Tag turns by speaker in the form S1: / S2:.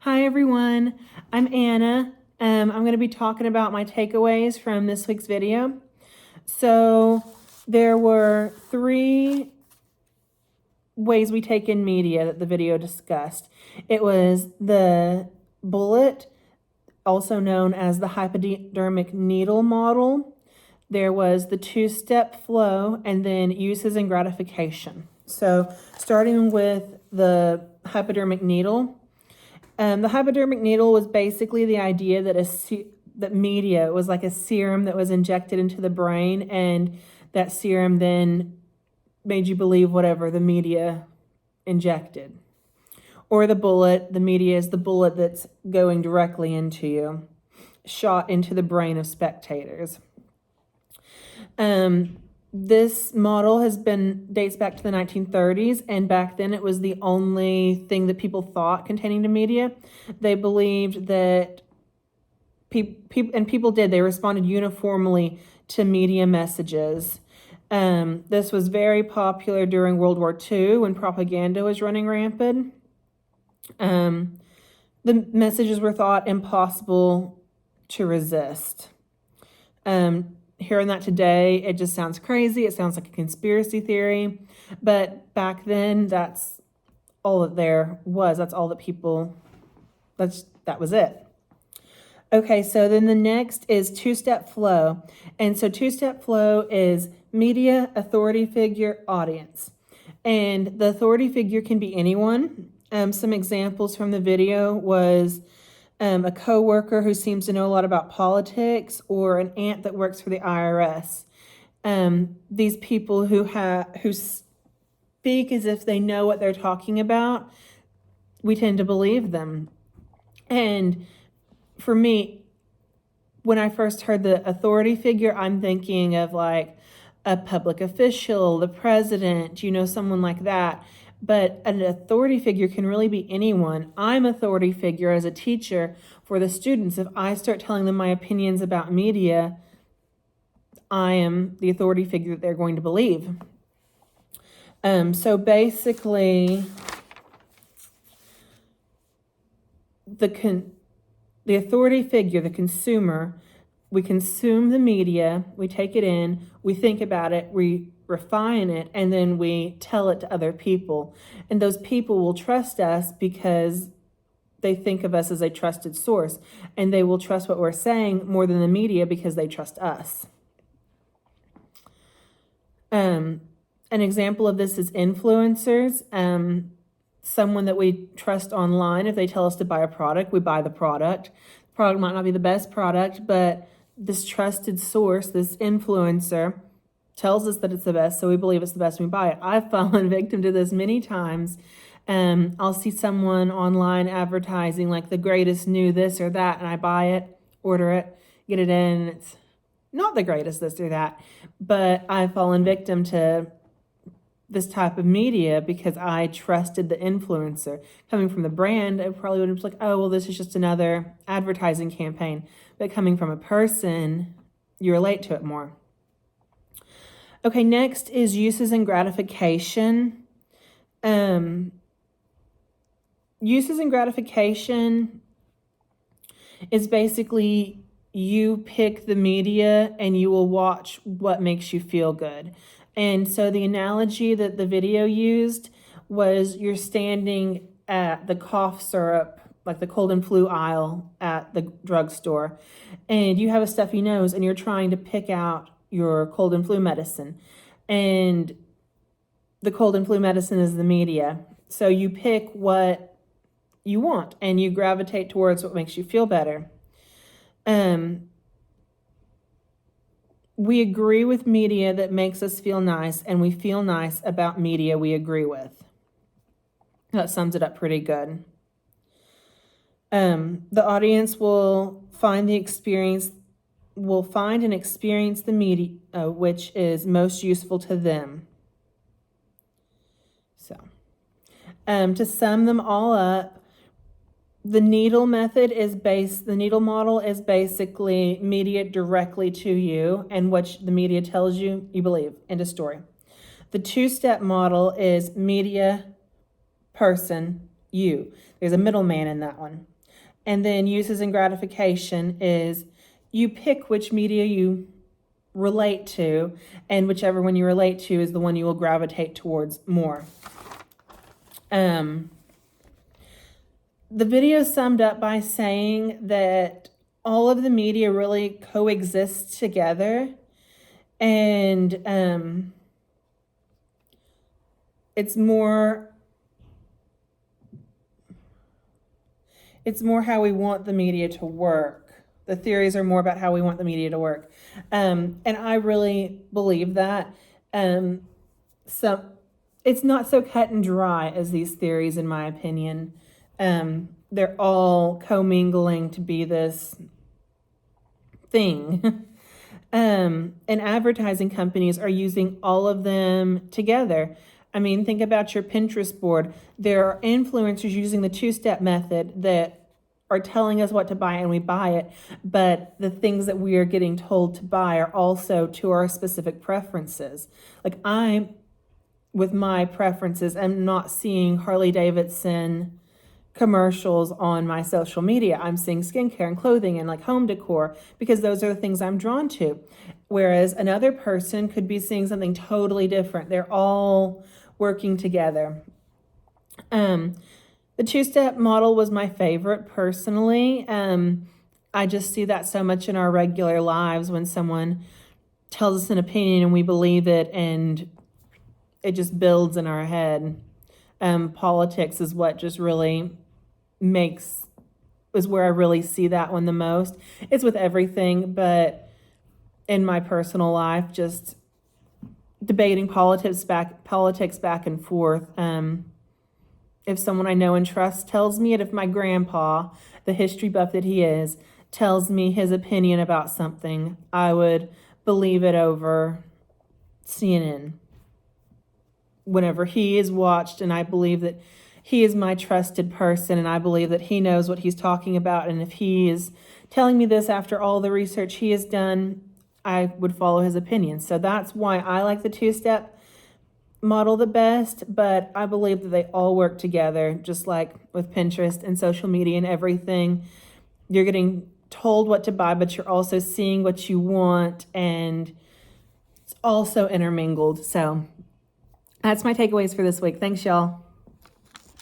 S1: Hi everyone, I'm Anna. I'm going to be talking about my takeaways from this week's video. So there were 3 ways we take in media that the video discussed. It was the bullet, also known as the hypodermic needle model. There was the 2-step flow, and then uses and gratification. So starting with the hypodermic needle. The hypodermic needle was basically the idea that that media was like a serum that was injected into the brain, and that serum then made you believe whatever the media injected. Or the bullet, the media is the bullet that's going directly into you, shot into the brain of spectators. This model dates back to the 1930s, and back then it was the only thing that people thought containing to media. They believed that people did, they responded uniformly to media messages. This was very popular during World War II when propaganda was running rampant. The messages were thought impossible to resist. Hearing that today, it just sounds crazy. It sounds like a conspiracy theory. But back then, that's all that there was. That's all that that was it. Okay, so then the next is 2-step flow. And so 2-step flow is media, authority figure, audience. And the authority figure can be anyone. Some examples from the video was a coworker who seems to know a lot about politics, or an aunt that works for the IRS. These people who speak as if they know what they're talking about, we tend to believe them. And for me, when I first heard the authority figure, I'm thinking of like a public official, the president, someone like that. But an authority figure can really be anyone. I'm authority figure as a teacher for the students. If I start telling them my opinions about media, I am the authority figure that they're going to believe. So basically, the authority figure, the consumer, we consume the media, we take it in, we think about it, we refine it, and then we tell it to other people. And those people will trust us because they think of us as a trusted source, and they will trust what we're saying more than the media because they trust us. An example of this is influencers. Someone that we trust online, if they tell us to buy a product, we buy the product. The product might not be the best product, but this trusted source, this influencer, tells us that it's the best, so we believe it's the best and we buy it. I've fallen victim to this many times. I'll see someone online advertising like the greatest new this or that, and I buy it, order it, get it in, and it's not the greatest this or that. But I've fallen victim to this type of media because I trusted the influencer. Coming from the brand, I probably would have been like, oh, well, this is just another advertising campaign. But coming from a person, you relate to it more. Okay, next is uses and gratification. Uses and gratification is basically you pick the media and you will watch what makes you feel good. And so the analogy that the video used was you're standing at the cough syrup, like the cold and flu aisle at the drugstore, and you have a stuffy nose and you're trying to pick out your cold and flu medicine. And the cold and flu medicine is the media. So you pick what you want and you gravitate towards what makes you feel better. We agree with media that makes us feel nice, and we feel nice about media we agree with. That sums it up pretty good. The audience will find and experience the media which is most useful to them. So, to sum them all up, the needle model is basically media directly to you, and what the media tells you, you believe. End of story. The 2-step model is media, person, you. There's a middleman in that one. And then uses and gratification is you pick which media you relate to, and whichever one you relate to is the one you will gravitate towards more. The video summed up by saying that all of the media really coexists together, and it's more how we want the media to work. The theories are more about how we want the media to work. And I really believe that. So it's not so cut and dry as these theories, in my opinion. They're all commingling to be this thing. And advertising companies are using all of them together. I mean, think about your Pinterest board. There are influencers using the two-step method that are telling us what to buy and we buy it, but the things that we are getting told to buy are also to our specific preferences. Like with my preferences, I'm not seeing Harley Davidson commercials on my social media. I'm seeing skincare and clothing and like home decor because those are the things I'm drawn to. Whereas another person could be seeing something totally different. They're all working together. The two-step model was my favorite personally. I just see that so much in our regular lives when someone tells us an opinion and we believe it and it just builds in our head. Politics is what just really is where I really see that one the most. It's with everything, but in my personal life, just debating politics back and forth. If someone I know and trust tells me it, if my grandpa, the history buff that he is, tells me his opinion about something, I would believe it over CNN. Whenever he is watched, and I believe that he is my trusted person, and I believe that he knows what he's talking about, and if he is telling me this after all the research he has done, I would follow his opinion. So that's why I like the two-step model the best, but I believe that they all work together, just like with Pinterest and social media and everything. You're getting told what to buy, but you're also seeing what you want, and it's also intermingled. So that's my takeaways for this week. Thanks, y'all.